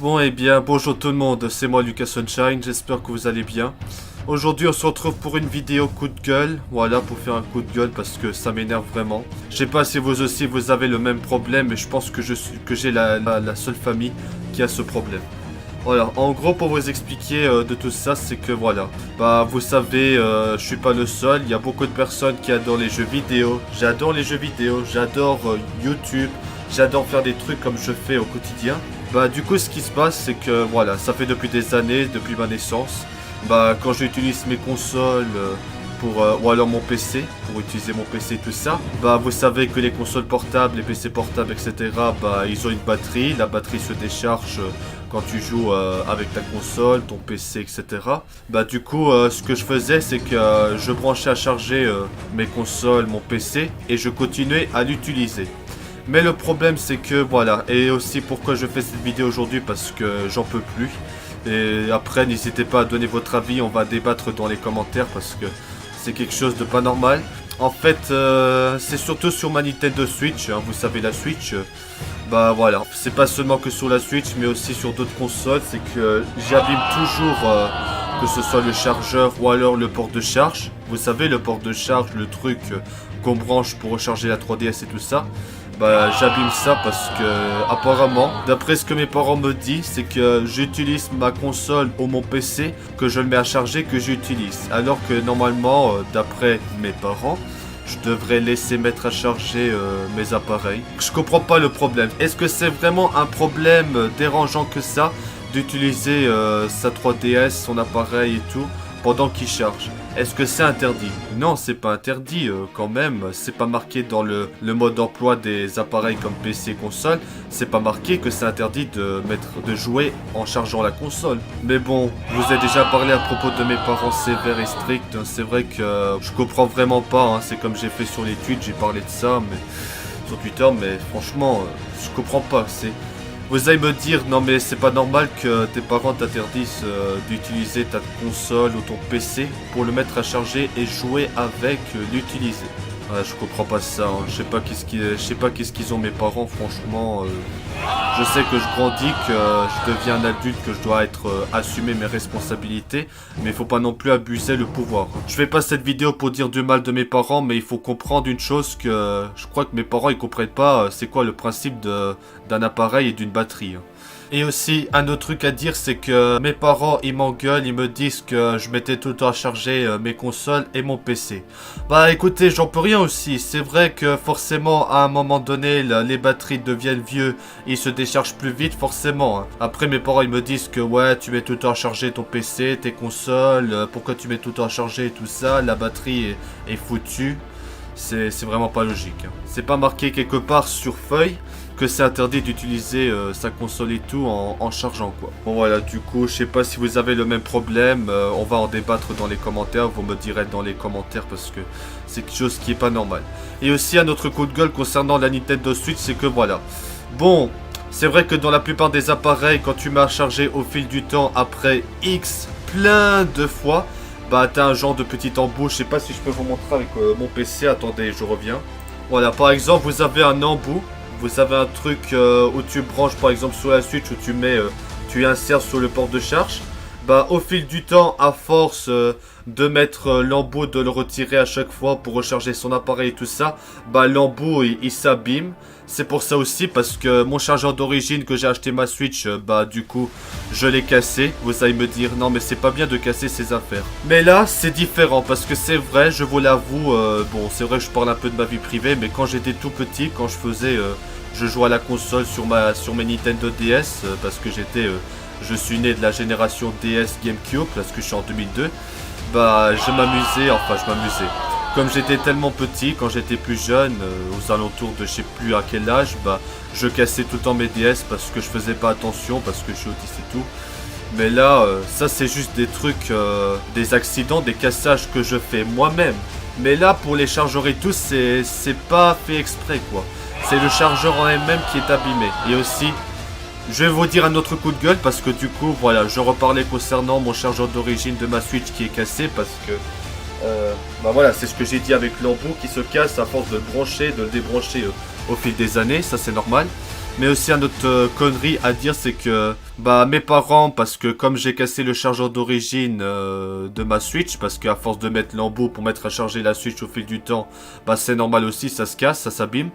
Bon et bien bonjour tout le monde, c'est moi Lucas Sunshine, j'espère que vous allez bien. Aujourd'hui on se retrouve pour une vidéo coup de gueule, voilà pour faire un coup de gueule parce que ça m'énerve vraiment. Je sais pas si vous aussi vous avez le même problème mais je pense que j'ai la seule famille qui a ce problème. Voilà, en gros pour vous expliquer de tout ça c'est que voilà, bah vous savez je suis pas le seul, il y a beaucoup de personnes qui adorent les jeux vidéo. J'adore les jeux vidéo, j'adore YouTube, j'adore faire des trucs comme je fais au quotidien. Bah du coup ce qui se passe c'est que voilà, ça fait depuis des années, depuis ma naissance. Bah quand j'utilise mes consoles ou alors mon PC, pour utiliser mon PC tout ça. Bah vous savez que les consoles portables, les PC portables etc. Bah ils ont une batterie, la batterie se décharge quand tu joues avec ta console, ton PC etc. Bah du coup ce que je faisais c'est que je branchais à charger mes consoles, mon PC et je continuais à l'utiliser. Mais le problème c'est que voilà, et aussi pourquoi je fais cette vidéo aujourd'hui parce que j'en peux plus. Et après n'hésitez pas à donner votre avis, on va débattre dans les commentaires parce que c'est quelque chose de pas normal. En fait c'est surtout sur ma Nintendo Switch, hein, vous savez la Switch. Bah voilà, c'est pas seulement que sur la Switch mais aussi sur d'autres consoles, c'est que j'abîme toujours que ce soit le chargeur ou alors le port de charge. Vous savez le port de charge, le truc qu'on branche pour recharger la 3DS et tout ça. Bah j'abîme ça parce que apparemment, d'après ce que mes parents me disent, c'est que j'utilise ma console ou mon PC, que je le mets à charger, que j'utilise. Alors que normalement, d'après mes parents, je devrais laisser mettre à charger mes appareils. Je comprends pas le problème. Est-ce que c'est vraiment un problème dérangeant que ça d'utiliser sa 3DS, son appareil et tout pendant qu'il charge? Est-ce que c'est interdit? Non, c'est pas interdit quand même. C'est pas marqué dans le mode d'emploi des appareils comme PC et console. C'est pas marqué que c'est interdit de jouer en chargeant la console. Mais bon, je vous ai déjà parlé à propos de mes parents sévères et stricts. C'est vrai que je comprends vraiment pas. Hein. C'est comme j'ai fait sur les tweets, j'ai parlé de ça mais sur Twitter. Mais franchement, je comprends pas. Vous allez me dire, non mais c'est pas normal que tes parents t'interdisent d'utiliser ta console ou ton PC pour le mettre à charger et jouer avec l'utiliser. Ouais, je comprends pas ça, hein. Je sais pas qu'est-ce qu'ils ont mes parents, franchement. Je sais que je grandis, que je deviens un adulte, que je dois assumer mes responsabilités, mais il faut pas non plus abuser le pouvoir. Je fais pas cette vidéo pour dire du mal de mes parents, mais il faut comprendre une chose que je crois que mes parents ils comprennent pas, c'est quoi le principe d'un appareil et d'une batterie. Et aussi, un autre truc à dire, c'est que mes parents, ils m'engueulent, ils me disent que je mettais tout le temps à charger mes consoles et mon PC. Bah écoutez, j'en peux rien aussi. C'est vrai que forcément, à un moment donné, les batteries deviennent vieux, ils se déchargent plus vite, forcément. Hein. Après, mes parents, ils me disent que ouais, tu mets tout le temps à charger ton PC, tes consoles, pourquoi tu mets tout le temps à charger et tout ça, la batterie est foutue. C'est vraiment pas logique. Hein. C'est pas marqué quelque part sur feuille que c'est interdit d'utiliser sa console et tout en chargeant quoi. Bon voilà, du coup, je sais pas si vous avez le même problème, on va en débattre dans les commentaires, vous me direz dans les commentaires parce que c'est quelque chose qui est pas normal. Et aussi un autre coup de gueule concernant la Nintendo Switch, c'est que voilà. Bon, c'est vrai que dans la plupart des appareils, quand tu mets à charger au fil du temps après X plein de fois, bah t'as un genre de petit embout, je sais pas si je peux vous montrer avec mon PC, attendez, je reviens. Voilà, par exemple, vous avez un embout. Vous avez un truc où tu branches par exemple sur la Switch, où tu insères sur le port de charge. Bah au fil du temps, à force de mettre l'embout, de le retirer à chaque fois pour recharger son appareil et tout ça, bah l'embout il s'abîme. C'est pour ça aussi parce que mon chargeur d'origine que j'ai acheté ma Switch, bah du coup je l'ai cassé. Vous allez me dire non mais c'est pas bien de casser ses affaires. Mais là c'est différent parce que c'est vrai, je vous l'avoue, bon c'est vrai que je parle un peu de ma vie privée, mais quand j'étais tout petit, quand je jouais à la console sur mes Nintendo DS parce que je suis né de la génération DS GameCube parce que je suis en 2002. Bah je m'amusais. Comme j'étais tellement petit, quand j'étais plus jeune, aux alentours de je sais plus à quel âge, bah je cassais tout le temps mes DS parce que je faisais pas attention, parce que je suis autiste et tout. Mais là, ça c'est juste des trucs, des accidents, des cassages que je fais moi-même. Mais là, pour les chargeurs et tout, c'est pas fait exprès quoi. C'est le chargeur en elle-même qui est abîmé. Et aussi, je vais vous dire un autre coup de gueule parce que du coup, voilà, je reparlais concernant mon chargeur d'origine de ma Switch qui est cassé parce que... bah voilà, c'est ce que j'ai dit avec l'embout qui se casse à force de le brancher, de le débrancher au fil des années, ça c'est normal. Mais aussi une autre connerie à dire, c'est que Bah mes parents, parce que comme j'ai cassé le chargeur d'origine de ma Switch, parce qu'à force de mettre l'embout pour mettre à charger la Switch au fil du temps, bah c'est normal aussi, ça se casse, ça s'abîme.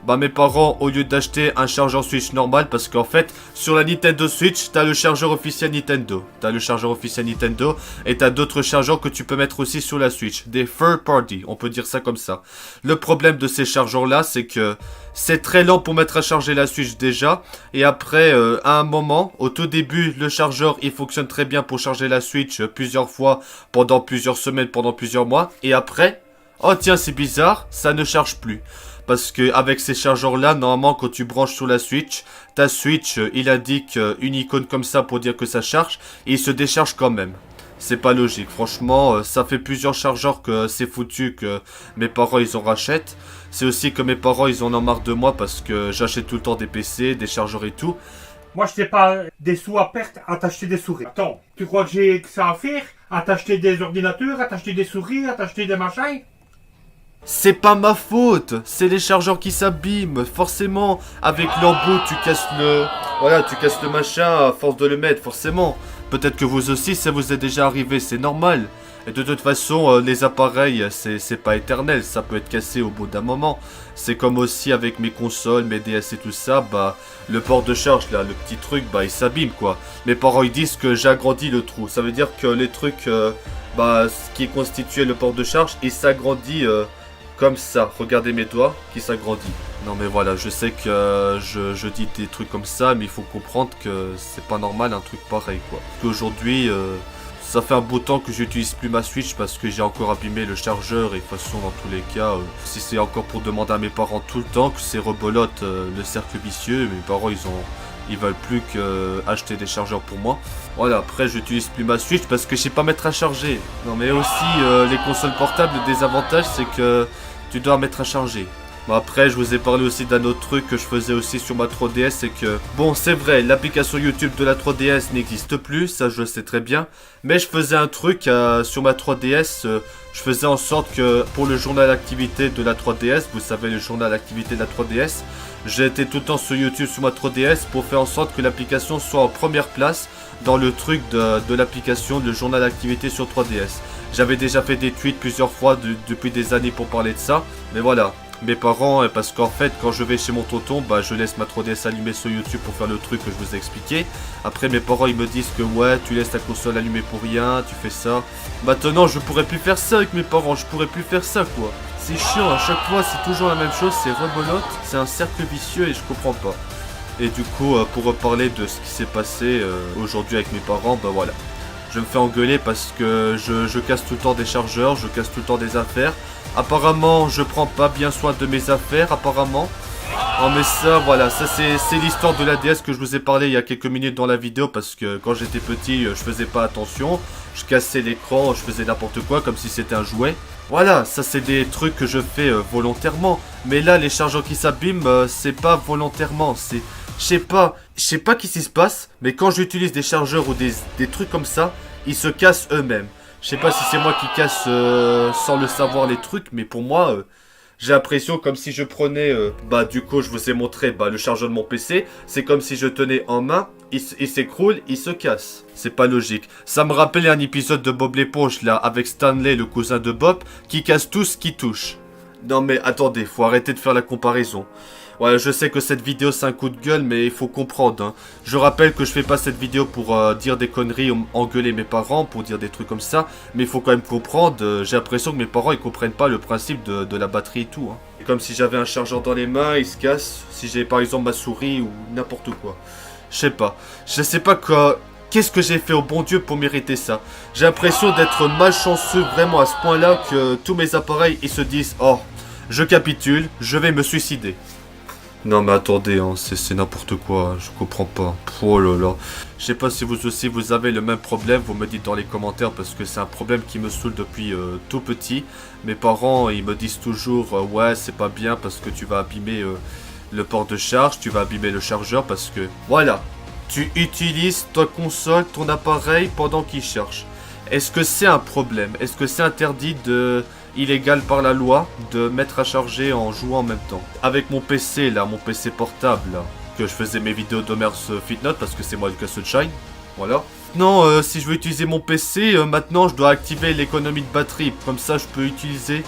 Bah mes parents, au lieu d'acheter un chargeur Switch normal, parce qu'en fait, sur la Nintendo Switch, t'as le chargeur officiel Nintendo. T'as le chargeur officiel Nintendo, et t'as d'autres chargeurs que tu peux mettre aussi sur la Switch. Des third party, on peut dire ça comme ça. Le problème de ces chargeurs-là, c'est que c'est très lent pour mettre à charger la Switch déjà. Et après, à un moment, au tout début, le chargeur, il fonctionne très bien pour charger la Switch plusieurs fois, pendant plusieurs semaines, pendant plusieurs mois. Et après, oh tiens, c'est bizarre, ça ne charge plus. Parce que avec ces chargeurs-là, normalement, quand tu branches sur la Switch, ta Switch, il indique une icône comme ça pour dire que ça charge. Et il se décharge quand même. C'est pas logique, franchement, ça fait plusieurs chargeurs que c'est foutu que mes parents ils en rachètent. C'est aussi que mes parents ils en ont marre de moi parce que j'achète tout le temps des PC, des chargeurs et tout. Moi, je n'ai pas des sous à perte à t'acheter des souris. Attends, tu crois que j'ai que ça à faire? À t'acheter des ordinateurs, à t'acheter des souris, à t'acheter des machins? C'est pas ma faute, c'est les chargeurs qui s'abîment. Forcément, avec l'embout, tu casses le... Voilà, tu casses le machin à force de le mettre, forcément. Peut-être que vous aussi, ça vous est déjà arrivé, c'est normal. Et de toute façon, les appareils, c'est pas éternel, ça peut être cassé au bout d'un moment. C'est comme aussi avec mes consoles, mes DS et tout ça, bah, le port de charge, là, le petit truc, bah, il s'abîme, quoi. Mes parents, ils disent que j'agrandis le trou. Ça veut dire que les trucs, bah, ce qui constituait le port de charge, il s'agrandit comme ça. Regardez mes doigts, qui s'agrandit. Non mais voilà, je sais que je dis des trucs comme ça, mais il faut comprendre que c'est pas normal un truc pareil, quoi. Qu'aujourd'hui... ça fait un beau temps que j'utilise plus ma Switch parce que j'ai encore abîmé le chargeur et de toute façon dans tous les cas, si c'est encore pour demander à mes parents tout le temps que c'est rebolote le cercle vicieux, mes parents ils veulent plus que acheter des chargeurs pour moi. Voilà, après j'utilise plus ma Switch parce que je sais pas mettre à charger. Non mais aussi les consoles portables, le désavantage c'est que tu dois mettre à charger. Bon après je vous ai parlé aussi d'un autre truc que je faisais aussi sur ma 3DS, c'est que bon c'est vrai l'application YouTube de la 3DS n'existe plus, ça je le sais très bien, mais je faisais un truc sur ma 3DS, je faisais en sorte que pour le journal d'activité de la 3DS, vous savez le journal d'activité de la 3DS, j'étais tout le temps sur YouTube sur ma 3DS pour faire en sorte que l'application soit en première place dans le truc de l'application, le journal d'activité sur 3DS. J'avais déjà fait des tweets plusieurs fois depuis des années pour parler de ça, mais voilà. Mes parents, parce qu'en fait quand je vais chez mon tonton, bah je laisse ma 3DS allumée sur YouTube pour faire le truc que je vous ai expliqué. Après mes parents ils me disent que ouais tu laisses ta console allumée pour rien, tu fais ça. Maintenant je pourrais plus faire ça avec mes parents, je pourrais plus faire ça quoi. C'est chiant, à chaque fois c'est toujours la même chose, c'est rebolote, c'est un cercle vicieux et je comprends pas. Et du coup pour reparler de ce qui s'est passé aujourd'hui avec mes parents, bah voilà. Je me fais engueuler parce que je casse tout le temps des chargeurs, je casse tout le temps des affaires. Apparemment, je prends pas bien soin de mes affaires, apparemment. Oh mais ça, voilà, ça c'est l'histoire de la DS que je vous ai parlé il y a quelques minutes dans la vidéo parce que quand j'étais petit, je faisais pas attention. Je cassais l'écran, je faisais n'importe quoi comme si c'était un jouet. Voilà, ça c'est des trucs que je fais volontairement. Mais là, les chargeurs qui s'abîment, c'est pas volontairement, c'est... Je sais pas qu'est-ce qui se passe, mais quand j'utilise des chargeurs ou des trucs comme ça, ils se cassent eux-mêmes. Je sais pas si c'est moi qui casse sans le savoir les trucs, mais pour moi, j'ai l'impression comme si je prenais... bah du coup, je vous ai montré le chargeur de mon PC. C'est comme si je tenais en main, il s'écroule, il se casse. C'est pas logique. Ça me rappelait un épisode de Bob l'éponge, là, avec Stanley, le cousin de Bob, qui casse tout ce qui touche. Non mais attendez, faut arrêter de faire la comparaison. Ouais, je sais que cette vidéo c'est un coup de gueule, mais il faut comprendre. Hein. Je rappelle que je fais pas cette vidéo pour dire des conneries, engueuler mes parents, pour dire des trucs comme ça. Mais il faut quand même comprendre, j'ai l'impression que mes parents ils comprennent pas le principe de la batterie et tout. Hein. Comme si j'avais un chargeur dans les mains, il se casse. Si j'ai par exemple ma souris ou n'importe quoi. Je sais pas. Je sais pas quoi. Qu'est-ce que j'ai fait au bon Dieu pour mériter ça? J'ai l'impression d'être malchanceux vraiment à ce point-là que tous mes appareils ils se disent oh, je capitule, je vais me suicider. Non mais attendez, hein, c'est n'importe quoi, je comprends pas. Oh là là. Je sais pas si vous aussi vous avez le même problème, vous me dites dans les commentaires parce que c'est un problème qui me saoule depuis tout petit. Mes parents ils me disent toujours ouais c'est pas bien parce que tu vas abîmer le port de charge, tu vas abîmer le chargeur parce que voilà. Tu utilises ta console, ton appareil pendant qu'il charge. Est-ce que c'est un problème? Est-ce que c'est interdit illégal par la loi de mettre à charger en jouant en même temps? Avec mon PC là, mon PC portable là. que je faisais mes vidéos d'Homer's Fitness parce que c'est moi Lucas Sunshine. Voilà. Non, si je veux utiliser mon PC, maintenant je dois activer l'économie de batterie. Comme ça, je peux utiliser...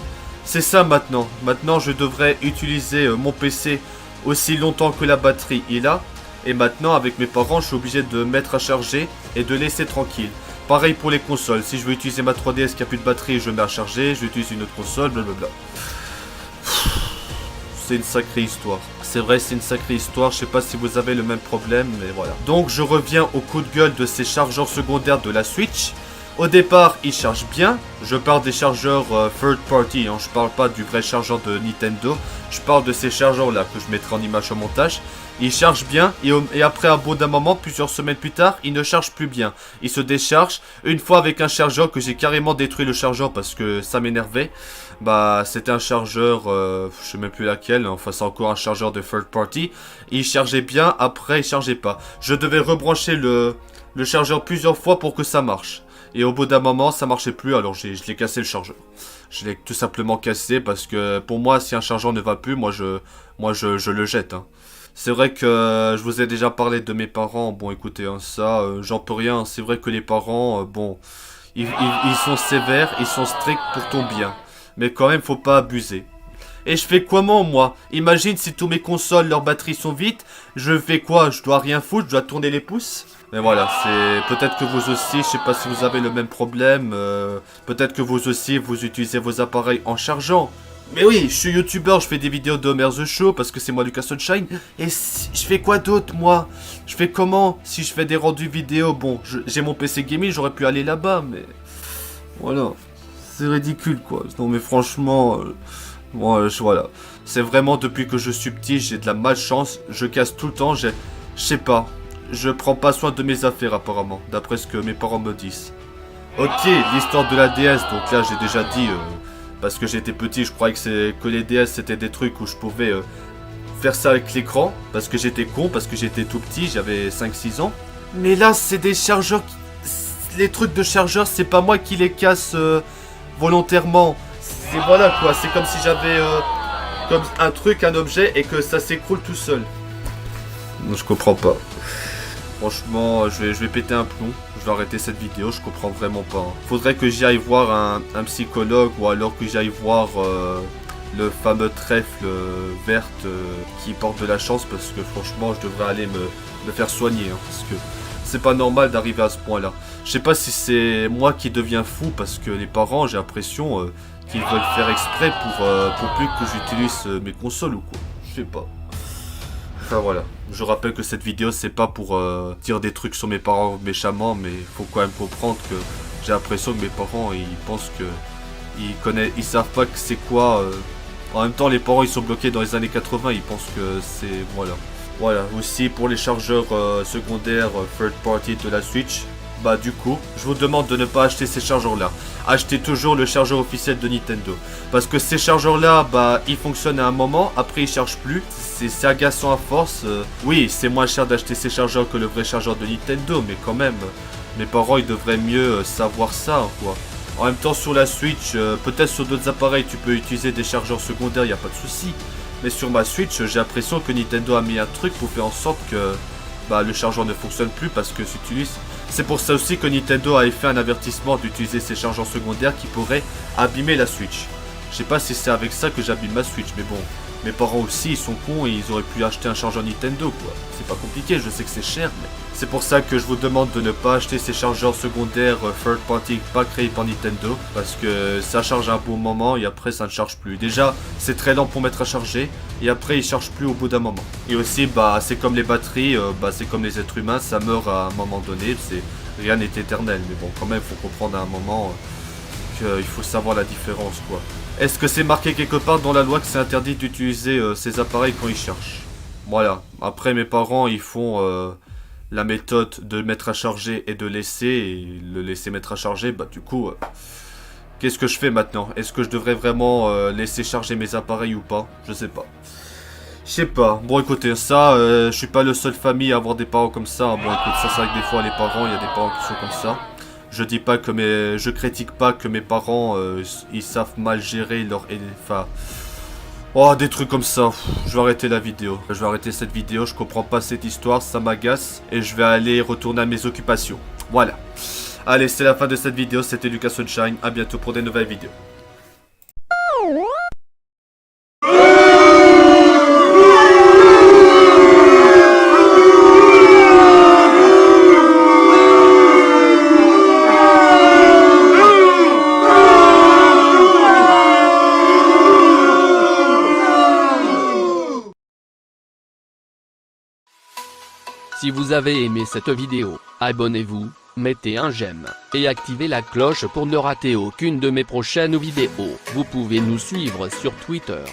C'est ça maintenant. Maintenant, je devrais utiliser mon PC aussi longtemps que la batterie est là. Et maintenant, avec mes parents, je suis obligé de mettre à charger et de laisser tranquille. Pareil pour les consoles. Si je veux utiliser ma 3DS qui a plus de batterie, je mets à charger. Je vais utiliser une autre console, blablabla. C'est une sacrée histoire. C'est vrai, c'est une sacrée histoire. Je sais pas si vous avez le même problème, mais voilà. Donc, je reviens au coup de gueule de ces chargeurs secondaires de la Switch. Au départ, ils chargent bien. Je parle des chargeurs third party. Hein. Je parle pas du vrai chargeur de Nintendo. Je parle de ces chargeurs-là que je mettrai en image au montage. Ils chargent bien et après, à bout d'un moment, plusieurs semaines plus tard, ils ne chargent plus bien. Ils se déchargent. Une fois avec un chargeur que j'ai carrément détruit le chargeur parce que ça m'énervait. Bah, c'était un chargeur, je sais même plus laquelle. Enfin, c'est encore un chargeur de third party. Il chargeait bien. Après, il chargeait pas. Je devais rebrancher le chargeur plusieurs fois pour que ça marche. Et au bout d'un moment, ça marchait plus, alors je l'ai cassé le chargeur. Je l'ai tout simplement cassé parce que pour moi, si un chargeur ne va plus, moi je le jette. Hein. C'est vrai que je vous ai déjà parlé de mes parents. Bon, écoutez, hein, ça, j'en peux rien. C'est vrai que les parents, bon, ils sont sévères, ils sont stricts pour ton bien. Mais quand même, faut pas abuser. Et je fais comment, moi? Imagine si tous mes consoles, leurs batteries sont vides. Je fais quoi? Je dois rien foutre, je dois tourner les pouces? Mais voilà, c'est peut-être que vous aussi, je sais pas si vous avez le même problème. Peut-être que vous aussi, vous utilisez vos appareils en chargeant. Mais oui, je suis youtubeur, je fais des vidéos d'Homer The Show parce que c'est moi Lucas Sunshine. Et si, je fais quoi d'autre, moi? Je fais comment? Si je fais des rendus vidéo, bon, j'ai mon PC gaming, j'aurais pu aller là-bas, mais... Voilà, c'est ridicule, quoi. Non, mais franchement... Bon, voilà. C'est vraiment depuis que je suis petit, j'ai de la malchance. Je casse tout le temps, je sais pas. Je prends pas soin de mes affaires apparemment, d'après ce que mes parents me disent. Ok, l'histoire de la DS, donc là j'ai déjà dit, parce que j'étais petit, je croyais que les DS c'était des trucs où je pouvais faire ça avec l'écran, parce que j'étais con, parce que j'étais tout petit, j'avais 5-6 ans. Mais là c'est des chargeurs, les trucs de chargeurs, c'est pas moi qui les casse volontairement. C'est voilà quoi, c'est comme si j'avais comme un truc, un objet, et que ça s'écroule tout seul. Je comprends pas. Franchement, je vais péter un plomb. Je vais arrêter cette vidéo, je comprends vraiment pas. Hein. Faudrait que j'y aille voir un psychologue ou alors que j'y aille voir le fameux trèfle verte qui porte de la chance parce que franchement, je devrais aller me faire soigner. Hein, parce que c'est pas normal d'arriver à ce point-là. Je sais pas si c'est moi qui deviens fou parce que les parents, j'ai l'impression qu'ils veulent faire exprès pour plus que j'utilise mes consoles ou quoi. Je sais pas. Enfin voilà, je rappelle que cette vidéo c'est pas pour dire des trucs sur mes parents méchamment, mais il faut quand même comprendre que j'ai l'impression que mes parents ils pensent que ils savent pas que c'est quoi. En même temps les parents ils sont bloqués dans les années 80, ils pensent que c'est voilà. Voilà, aussi pour les chargeurs secondaires third party de la Switch. Bah du coup, je vous demande de ne pas acheter ces chargeurs-là. Achetez toujours le chargeur officiel de Nintendo. Parce que ces chargeurs-là, bah ils fonctionnent à un moment, après ils chargent plus. C'est agaçant à force. Oui, c'est moins cher d'acheter ces chargeurs que le vrai chargeur de Nintendo, mais quand même, mes parents ils devraient mieux savoir ça, quoi. En même temps sur la Switch, peut-être sur d'autres appareils tu peux utiliser des chargeurs secondaires, il n'y a pas de souci. Mais sur ma Switch, j'ai l'impression que Nintendo a mis un truc pour faire en sorte que bah, le chargeur ne fonctionne plus parce que si tu utilises... C'est pour ça aussi que Nintendo avait fait un avertissement d'utiliser ces chargeurs secondaires qui pourraient abîmer la Switch. Je sais pas si c'est avec ça que j'abîme ma Switch, mais bon, mes parents aussi ils sont cons et ils auraient pu acheter un chargeur Nintendo quoi. C'est pas compliqué, je sais que c'est cher, mais... C'est pour ça que je vous demande de ne pas acheter ces chargeurs secondaires third party pas créés par Nintendo, parce que ça charge un bon moment et après ça ne charge plus. Déjà, c'est très lent pour mettre à charger, et après il charge plus au bout d'un moment. Et aussi, bah c'est comme les batteries, bah c'est comme les êtres humains, ça meurt à un moment donné, rien n'est éternel, mais bon quand même faut comprendre à un moment qu'il faut savoir la différence quoi. Est-ce que c'est marqué quelque part dans la loi que c'est interdit d'utiliser ces appareils quand ils cherchent? Voilà, après mes parents ils font... la méthode de mettre à charger et de laisser, et le laisser mettre à charger, bah du coup, qu'est-ce que je fais maintenant? Est-ce que je devrais vraiment laisser charger mes appareils ou pas? Je sais pas. Je sais pas. Bon écoutez, ça, je suis pas le seul famille à avoir des parents comme ça. Bon écoute, ça c'est vrai que des fois les parents, il y a des parents qui sont comme ça. Je dis pas que je critique pas que mes parents, ils savent mal gérer leur... Enfin... Oh, des trucs comme ça. Pff, je vais arrêter la vidéo. Je vais arrêter cette vidéo, je comprends pas cette histoire, ça m'agace. Et je vais aller retourner à mes occupations. Voilà. Allez, c'est la fin de cette vidéo, c'était Lucas Sunshine. À bientôt pour des nouvelles vidéos. Si vous avez aimé cette vidéo, abonnez-vous, mettez un j'aime, et activez la cloche pour ne rater aucune de mes prochaines vidéos. Vous pouvez nous suivre sur Twitter,